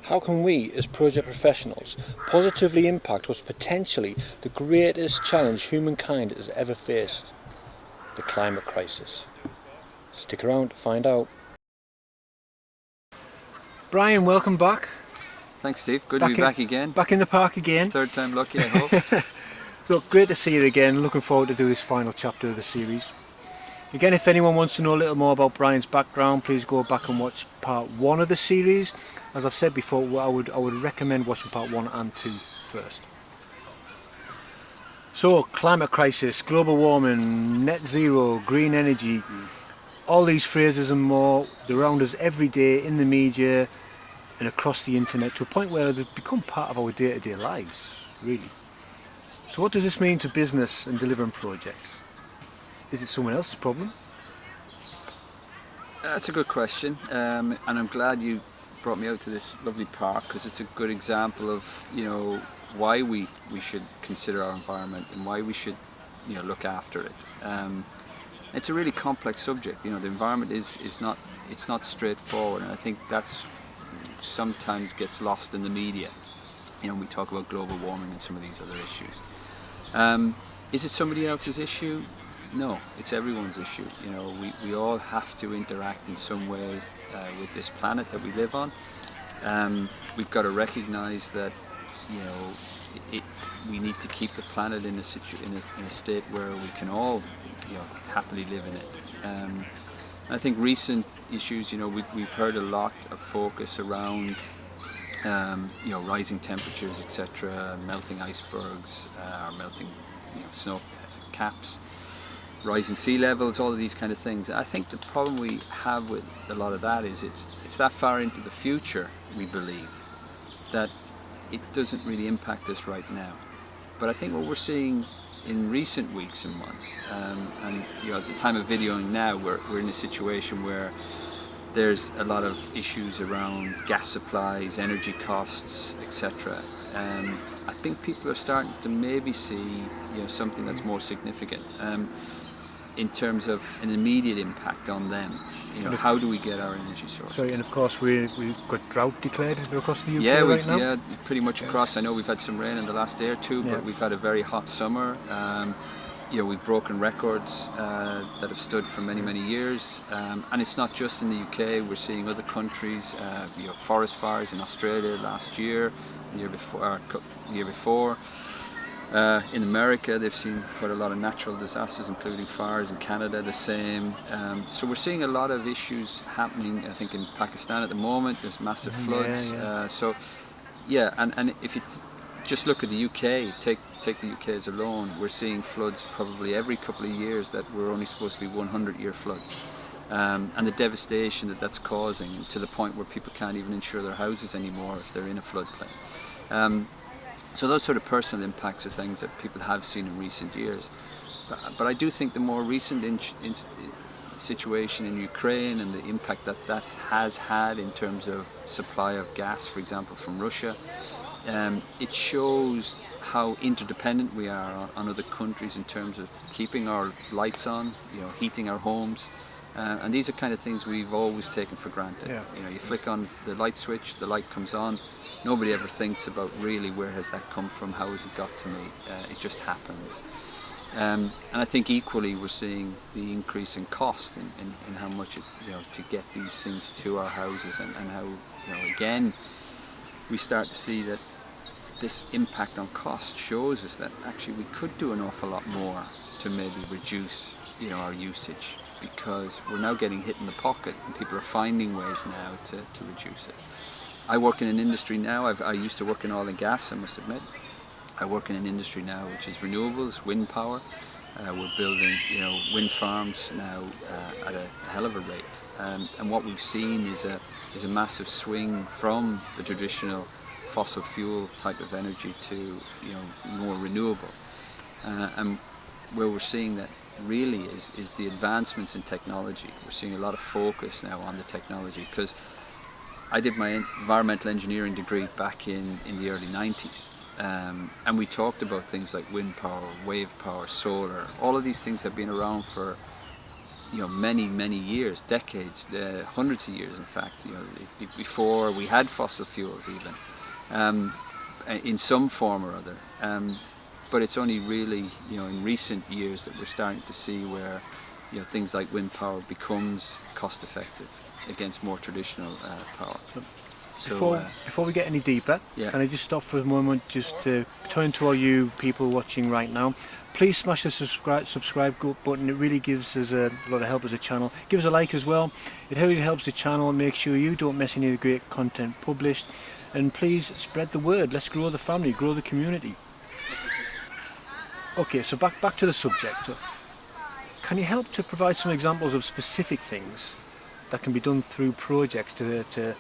How can we, as project professionals, positively impact what's potentially the greatest challenge humankind has ever faced? The climate crisis. Stick around to find out. Brian, welcome back. Thanks, Steve. Good to be back again. Back in the park again. Third time lucky, I hope. Look, great to see you again. Looking forward to do this final chapter of the series. Again, if anyone wants to know a little more about Brian's background, please go back and watch part 1 of the series. As I've said before, I would recommend watching part 1 and 2 first. So, climate crisis, global warming, net zero, green energy, all these phrases and more, they're around us every day in the media and across the internet to a point where they've become part of our day-to-day lives, really. So what does this mean to business and delivering projects? Is it someone else's problem? That's a good question, and I'm glad you brought me out to this lovely park, because it's a good example of why we should consider our environment and why we should look after it. It's a really complex subject. The environment is not straightforward, and I think that's sometimes gets lost in the media. We talk about global warming and some of these other issues. Is it somebody else's issue? No, it's everyone's issue. We all have to interact in some way with this planet that we live on. We've got to recognise that we need to keep the planet in a state where we can all happily live in it. I think recent issues, we've heard a lot of focus around rising temperatures, etc., melting icebergs, melting snow caps, rising sea levels, all of these kind of things. I think the problem we have with a lot of that is it's that far into the future, we believe, that it doesn't really impact us right now. But I think what we're seeing in recent weeks and months, and at the time of videoing now, we're in a situation where there's a lot of issues around gas supplies, energy costs, etc. I think people are starting to maybe see something that's more significant in terms of an immediate impact on them. How do we get our energy sources? Sorry, and of course we've got drought declared across the UK right now? Yeah, pretty much across. I know we've had some rain in the last day or two, but we've had a very hot summer. We've broken records that have stood for many, many years. And it's not just in the UK, we're seeing other countries, forest fires in Australia last year, the year before. In America, they've seen quite a lot of natural disasters, including fires. In Canada, the same. So we're seeing a lot of issues happening. I think in Pakistan at the moment, there's massive floods. And if you just look at the UK, take the UK as alone, we're seeing floods probably every couple of years that were only supposed to be 100-year floods. And the devastation that's causing, to the point where people can't even insure their houses anymore if they're in a floodplain. So those sort of personal impacts are things that people have seen in recent years. But I do think the more recent situation in Ukraine and the impact that has had in terms of supply of gas, for example, from Russia, it shows how interdependent we are on other countries in terms of keeping our lights on, heating our homes. And these are kind of things we've always taken for granted. Yeah. You flick on the light switch, the light comes on. Nobody ever thinks about really where has that come from, how has it got to me. It just happens. And I think equally we're seeing the increase in cost in how much to get these things to our houses, and how again we start to see that this impact on cost shows us that actually we could do an awful lot more to maybe reduce our usage, because we're now getting hit in the pocket and people are finding ways now to reduce it. I work in an industry now, I used to work in oil and gas, I must admit. I work in an industry now which is renewables, wind power. We're building wind farms now at a hell of a rate. And what we've seen is a massive swing from the traditional fossil fuel type of energy to more renewable. And where we're seeing that really is the advancements in technology. We're seeing a lot of focus now on the technology, because I did my environmental engineering degree back in the early 90s, and we talked about things like wind power, wave power, solar. All of these things have been around for many years, decades, hundreds of years, in fact. Before we had fossil fuels, even in some form or other. But it's only really, in recent years that we're starting to see where, things like wind power becomes cost effective against more traditional power. Before we get any deeper, can I just stop for a moment just to turn to all you people watching right now? Please smash the subscribe button. It really gives us a lot of help as a channel. Give us a like as well. It really helps the channel and make sure you don't miss any of the great content published. And please spread the word. Let's grow the family, grow the community. Okay, so back to the subject. Can you help to provide some examples of specific things that can be done through projects to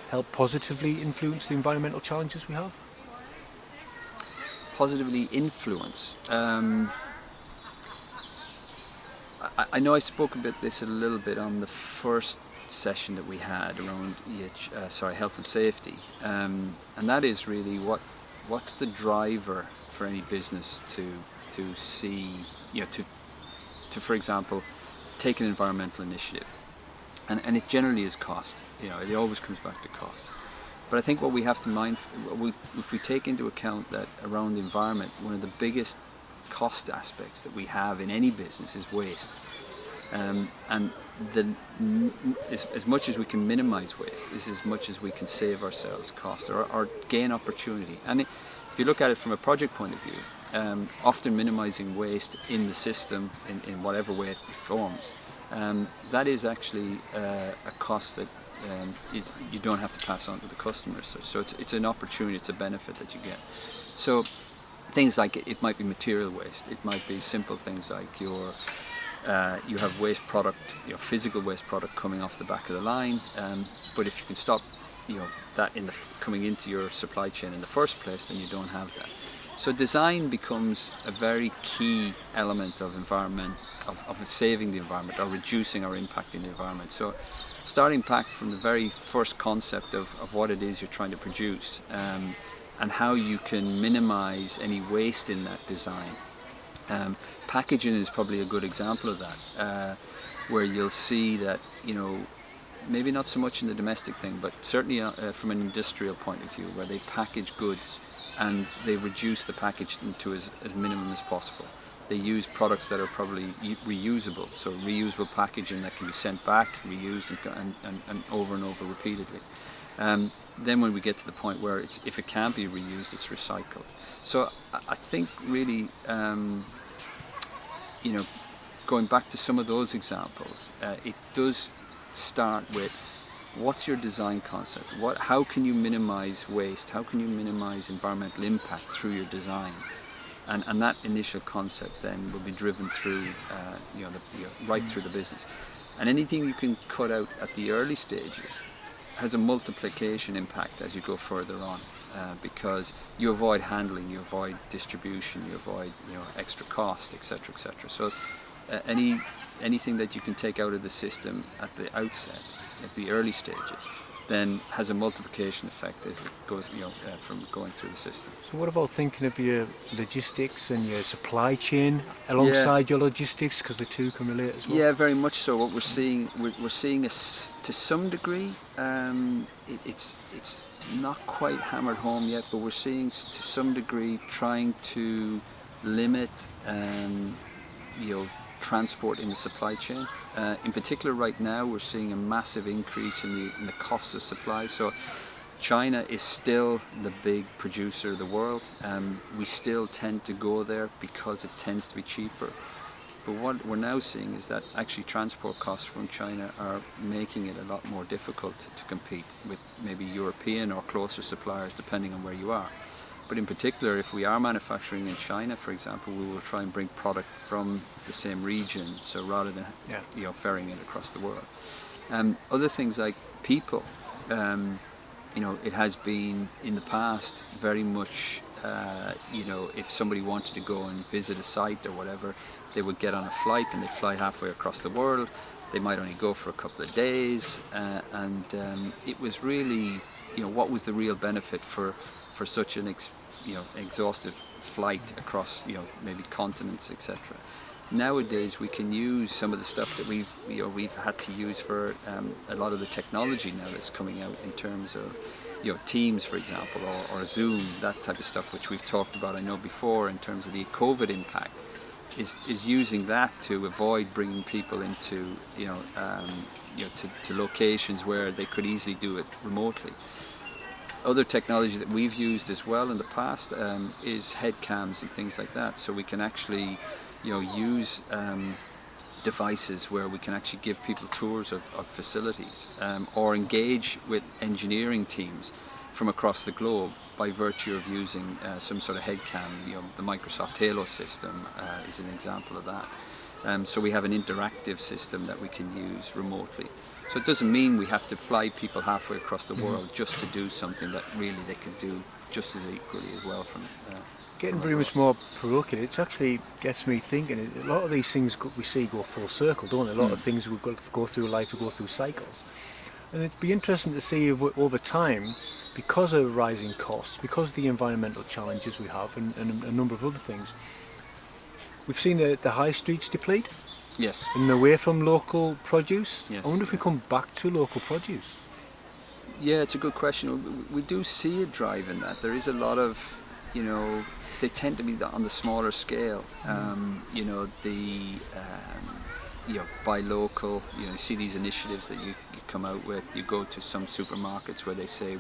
help positively influence the environmental challenges we have? Positively influence. I know I spoke about this a little bit on the first session that we had around health and safety, and that is really what's the driver for any business to see, to for example take an environmental initiative, and it generally is cost. It always comes back to cost. But I think what we have to mind, if we take into account that around the environment, one of the biggest cost aspects that we have in any business is waste. And as much as we can minimize waste is as much as we can save ourselves cost or gain opportunity. And if you look at it from a project point of view, often minimizing waste in the system in whatever way it forms, that is actually a cost that you don't have to pass on to the customers. So it's an opportunity, it's a benefit that you get. So things like it might be material waste, it might be simple things like you have waste product, physical waste product coming off the back of the line, but if you can stop that coming into your supply chain in the first place, then you don't have that. So design becomes a very key element of environment, of saving the environment or reducing our impact in the environment. So starting back from the very first concept of what it is you're trying to produce, and how you can minimize any waste in that design. Packaging is probably a good example of that, where you'll see that, maybe not so much in the domestic thing, but certainly from an industrial point of view, where they package goods and they reduce the packaging to as minimum as possible. They use products that are probably reusable, so reusable packaging that can be sent back, reused, and over repeatedly. Then when we get to the point where if it can't be reused, it's recycled. So I think really, going back to some of those examples, it does start with what's your design concept? How can you minimize waste? How can you minimize environmental impact through your design? And that initial concept then will be driven through, right through the business. And anything you can cut out at the early stages has a multiplication impact as you go further on, because you avoid handling, you avoid distribution, you avoid extra cost, etc., etc. So anything that you can take out of the system at the outset, at the early stages, then has a multiplication effect as it goes, from going through the system. So what about thinking of your logistics and your supply chain alongside your logistics, because the two can relate as well? Yeah, very much so. What we're seeing to some degree, it's not quite hammered home yet, but we're seeing to some degree trying to limit, transport in the supply chain. In particular, right now we're seeing a massive increase in the cost of supplies. So China is still the big producer of the world. We still tend to go there because it tends to be cheaper. But what we're now seeing is that actually transport costs from China are making it a lot more difficult to compete with maybe European or closer suppliers, depending on where you are. But in particular, if we are manufacturing in China, for example, we will try and bring product from the same region, so rather than ferrying it across the world. Other things like people, it has been in the past very much, if somebody wanted to go and visit a site or whatever, they would get on a flight and they'd fly halfway across the world. They might only go for a couple of days, and it was really, what was the real benefit for such an exhaustive flight across maybe continents, etc. nowadays we can use some of the stuff that we've had to use for a lot of the technology now that's coming out in terms of Teams, for example, or Zoom, that type of stuff, which we've talked about, I know, before, in terms of the COVID impact, is using that to avoid bringing people into to locations where they could easily do it remotely. Other technology that we've used as well in the past is head cams and things like that, so we can actually use devices where we can actually give people tours of facilities, or engage with engineering teams from across the globe by virtue of using some sort of head cam. The Microsoft Halo system is an example of that. So we have an interactive system that we can use remotely. So it doesn't mean we have to fly people halfway across the world just to do something that really they could do just as equally as well from Getting very much more parochial, it actually gets me thinking. A lot of these things we see go full circle, don't they? A lot of things we go through life, we go through cycles. And it'd be interesting to see if over time, because of rising costs, because of the environmental challenges we have, and a number of other things, we've seen the high streets deplete. Yes. And away from local produce. Yes. I wonder if we come back to local produce. Yeah, it's a good question. We do see a drive in that. There is a lot of, they tend to be on the smaller scale. Buy local. You see these initiatives that you come out with. You go to some supermarkets where they say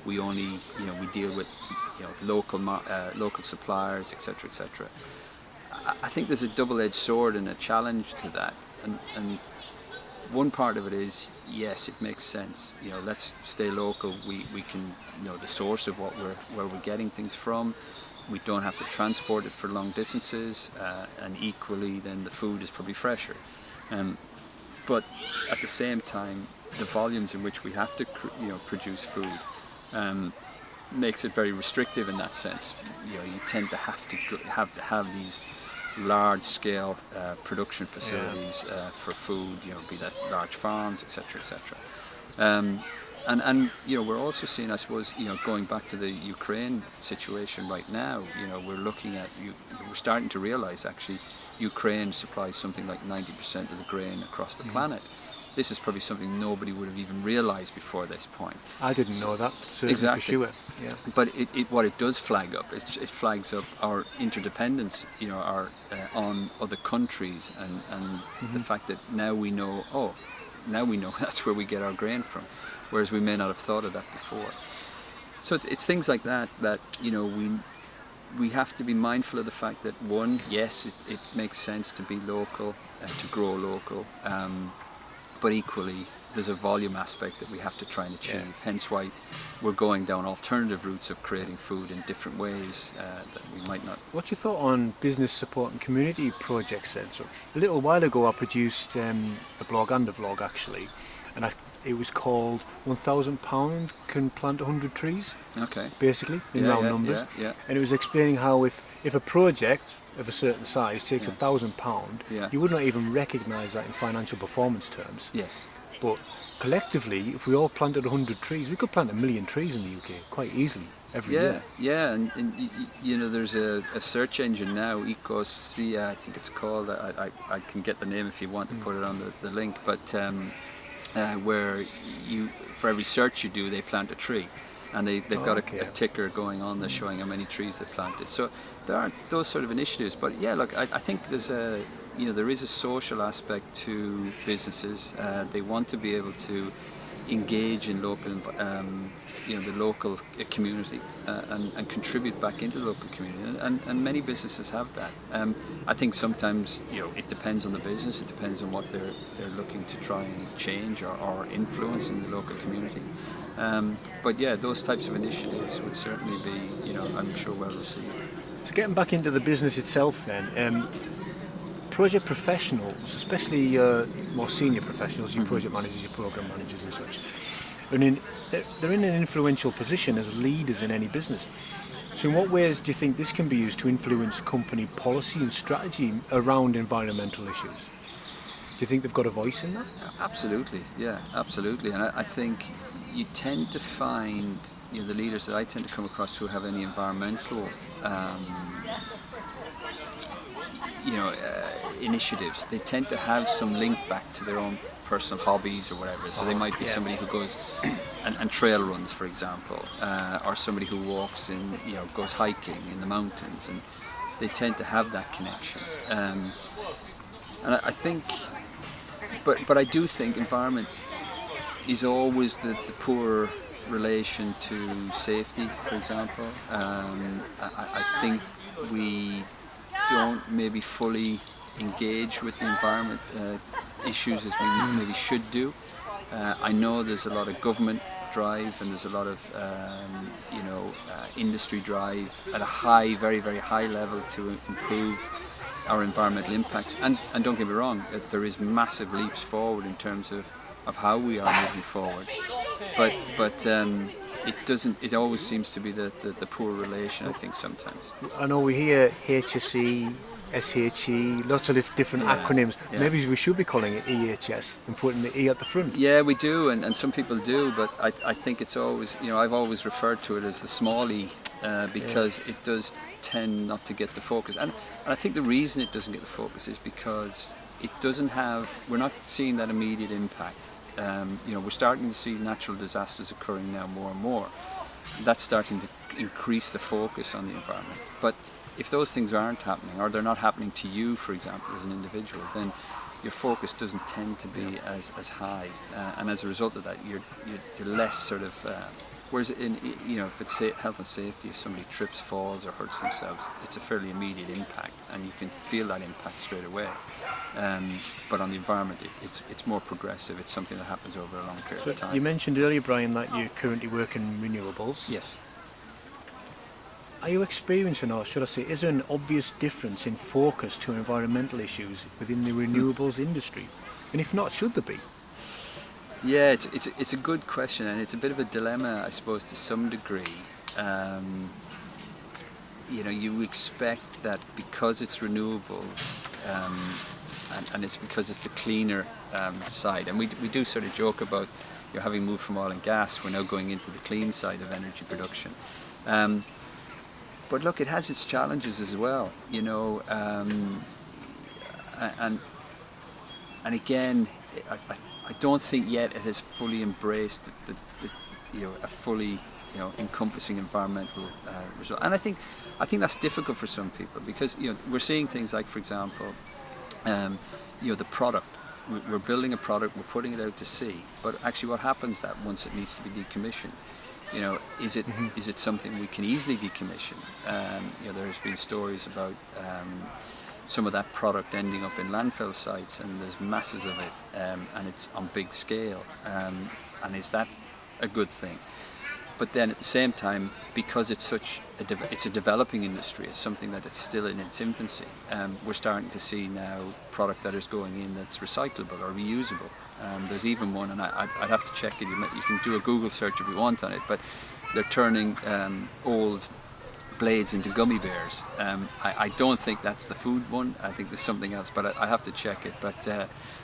we only we deal with local suppliers, etc., etc. I think there's a double-edged sword and a challenge to that, and one part of it is, yes, it makes sense. Let's stay local. We can know the source of where we're getting things from. We don't have to transport it for long distances, and equally, then the food is probably fresher. But at the same time, the volumes in which we have to produce food makes it very restrictive in that sense. You tend to have these large-scale production facilities for food, be that large farms, etc., etc. And we're also seeing, I suppose, going back to the Ukraine situation right now, we're looking at, we're starting to realize actually Ukraine supplies something like 90% of the grain across the planet. This is probably something nobody would have even realized before this point. I didn't know that, certainly. Exactly. For sure. Yeah. But what it does flag up, it flags up our interdependence, on other countries, and the fact that now we know that's where we get our grain from, whereas we may not have thought of that before. So it's things like that we have to be mindful of the fact that, one, yes, it makes sense to be local, to grow local, but equally there's a volume aspect that we have to try and achieve. Yeah. Hence why we're going down alternative routes of creating food in different ways that we might not. What's your thought on business support and community projects then? So a little while ago I produced a blog and a vlog actually, and it was called £1,000 Can Plant 100 Trees. Okay. Basically, in round numbers. Yeah. And it was explaining how if a project of a certain size takes £1,000, you would not even recognise that in financial performance terms. Yes. But collectively, if we all planted 100 trees, we could plant 1 million trees in the UK quite easily every year. Yeah, and there's a search engine now, Ecos, I think it's called. I can get the name if you want to put it on the link, but where for every search you do, they plant a tree, and they've got a ticker going on there showing how many trees they planted. So there are those sort of initiatives, but yeah, look, I think there's there is a social aspect to businesses. They want to be able to engage in local, the local community and contribute back into the local community, and many businesses have that. I think sometimes it depends on the business. It depends on what they're looking to try and change or influence in the local community. But yeah, those types of initiatives would certainly be, I'm sure, well received. So getting back into the business itself then. Project professionals, especially more senior professionals, your project managers, your program managers and such, they're in an influential position as leaders in any business. So in what ways do you think this can be used to influence company policy and strategy around environmental issues? Do you think they've got a voice in that? Absolutely, yeah, absolutely. And I think you tend to find, the leaders that I tend to come across who have any environmental initiatives, they tend to have some link back to their own personal hobbies or whatever. So they might be somebody who goes and trail runs, for example, or somebody who walks goes hiking in the mountains, and they tend to have that connection. And I think, but I do think environment is always the poor relation to safety, for example. I think we don't maybe fully engage with the environment issues as we maybe should do. I know there's a lot of government drive, and there's a lot of industry drive at a very, very high level to improve our environmental impacts. And don't get me wrong, there is massive leaps forward in terms of how we are moving forward. But it doesn't. It always seems to be the poor relation, I think, sometimes. I know we hear HSE, SHE, lots of different acronyms. Yeah. Maybe we should be calling it EHS and putting the E at the front. Yeah, we do, and some people do, but I think it's always, I've always referred to it as the small E, because it does tend not to get the focus. And I think the reason it doesn't get the focus is because it doesn't have, we're not seeing that immediate impact. We're starting to see natural disasters occurring now more and more. That's starting to increase the focus on the environment. But if those things aren't happening, or they're not happening to you, for example, as an individual, then your focus doesn't tend to be as high, and as a result of that, you're less sort of. Whereas if it's health and safety, if somebody trips, falls, or hurts themselves, it's a fairly immediate impact, and you can feel that impact straight away. But on the environment, it's more progressive. It's something that happens over a long period of time. You mentioned earlier, Brian, that you currently work in renewables. Yes. Are you experiencing, or should I say, is there an obvious difference in focus to environmental issues within the renewables industry? And if not, should there be? Yeah, it's a good question, and it's a bit of a dilemma, I suppose, to some degree. You expect that because it's renewables, and it's because it's the cleaner side, and we do sort of joke about having moved from oil and gas, we're now going into the clean side of energy production. But look, it has its challenges as well, and again, I don't think yet it has fully embraced a fully encompassing environmental result. And I think that's difficult for some people, because we're seeing things like, for example, the product. We're building a product, we're putting it out to sea, but actually what happens that once it needs to be decommissioned? Is it something we can easily decommission? There's been stories about some of that product ending up in landfill sites, and there's masses of it, and it's on big scale. And is that a good thing? But then at the same time, because it's it's a developing industry, it's something that it's still in its infancy. We're starting to see now product that is going in that's recyclable or reusable. There's even one, and I'd have to check it. You can do a Google search if you want on it, but they're turning old blades into gummy bears. I don't think that's the food one. I think there's something else, but I have to check it. But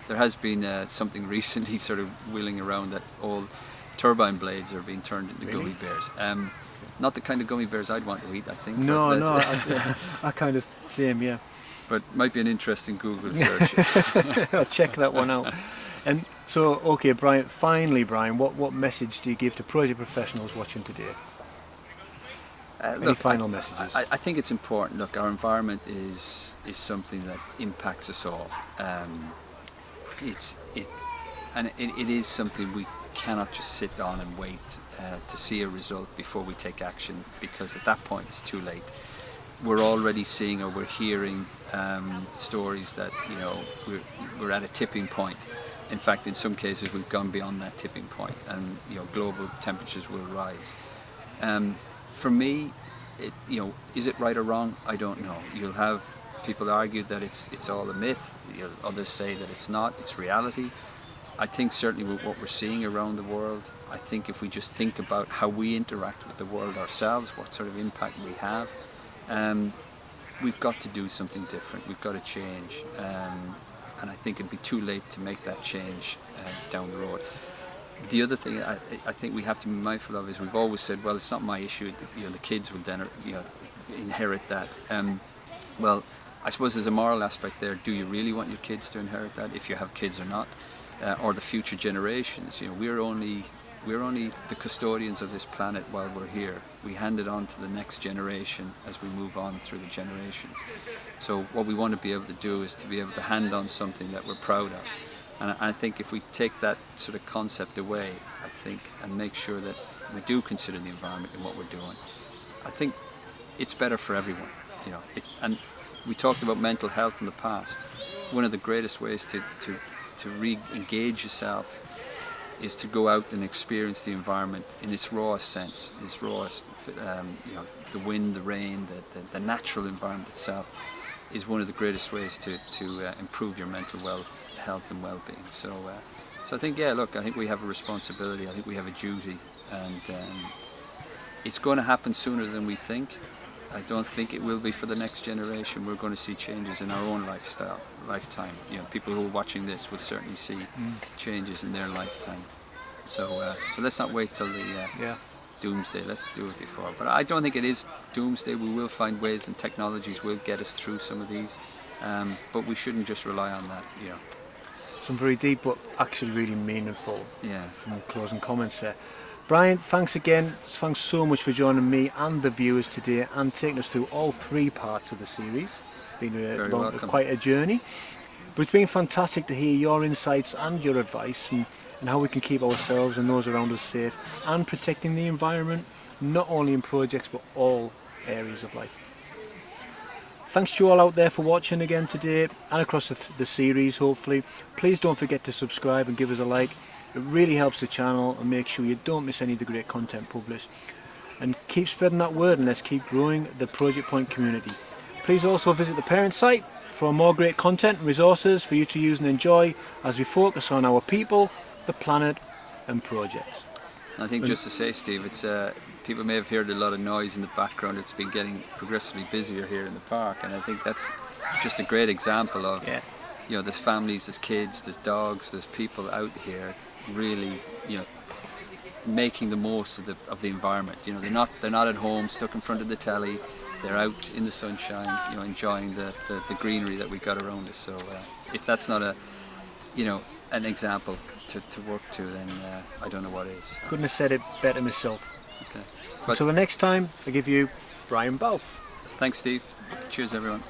there has been something recently sort of wheeling around that old turbine blades are being turned into gummy bears. Not the kind of gummy bears I'd want to eat, I think. No, I kind of same, yeah. But might be an interesting Google search. I'll check that one out. And so, okay, Brian. Finally, Brian, what message do you give to project professionals watching today? Any final messages? I think it's important. Look, our environment is something that impacts us all. It is something we cannot just sit down and wait to see a result before we take action, because at that point it's too late. We're already seeing, or we're hearing stories that we're at a tipping point. In fact, in some cases we've gone beyond that tipping point, and global temperatures will rise. For me, is it right or wrong? I don't know. You'll have people argue that it's all a myth. Others say that it's not. It's reality. I think certainly with what we're seeing around the world, I think if we just think about how we interact with the world ourselves, what sort of impact we have, we've got to do something different. We've got to change. And I think it'd be too late to make that change down the road. The other thing I think we have to be mindful of is, we've always said, well, it's not my issue. The kids will then inherit that. Well, I suppose there's a moral aspect there. Do you really want your kids to inherit that, if you have kids or not, or the future generations? You know, we're only the custodians of this planet while we're here. We hand it on to the next generation as we move on through the generations. So what we want to be able to do is to be able to hand on something that we're proud of. And I think if we take that sort of concept away, I think, and make sure that we do consider the environment in what we're doing, I think it's better for everyone. You know, and we talked about mental health in the past. One of the greatest ways to re-engage yourself is to go out and experience the environment in its rawest sense, its rawest, you know, the wind, the rain, the natural environment itself is one of the greatest ways to improve your mental health and well-being. So I think, yeah, look, I think we have a responsibility, I think we have a duty, and it's going to happen sooner than we think. I don't think it will be for the next generation. We're going to see changes in our own lifetime. You know, people who are watching this will certainly see changes in their lifetime. So let's not wait till the doomsday. Let's do it before. But I don't think it is doomsday. We will find ways, and technologies will get us through some of these. But we shouldn't just rely on that. You know. Some very deep but actually really meaningful from closing comments there. Brian, thanks again. Thanks so much for joining me and the viewers today and taking us through all 3 parts of the series. It's been quite a journey. But it's been fantastic to hear your insights and your advice and how we can keep ourselves and those around us safe and protecting the environment, not only in projects but all areas of life. Thanks to you all out there for watching again today and across the series, hopefully. Please don't forget to subscribe and give us a like. It really helps the channel and make sure you don't miss any of the great content published. And keep spreading that word, and let's keep growing the Project Point community. Please also visit the parent site for more great content and resources for you to use and enjoy as we focus on our people, the planet and projects. I think just to say, Steve, it's people may have heard a lot of noise in the background. It's been getting progressively busier here in the park, and I think that's just a great example of, you know, there's families, there's kids, there's dogs, there's people out here really, you know, making the most of the environment. You know, they're not at home stuck in front of the telly. They're out in the sunshine, you know, enjoying the greenery that we got around us. So if that's not an example to work to, then I don't know what is. Couldn't have said it better myself. Okay. Until the next time, I give you Brian Balfe. Thanks, Steve. Cheers, everyone.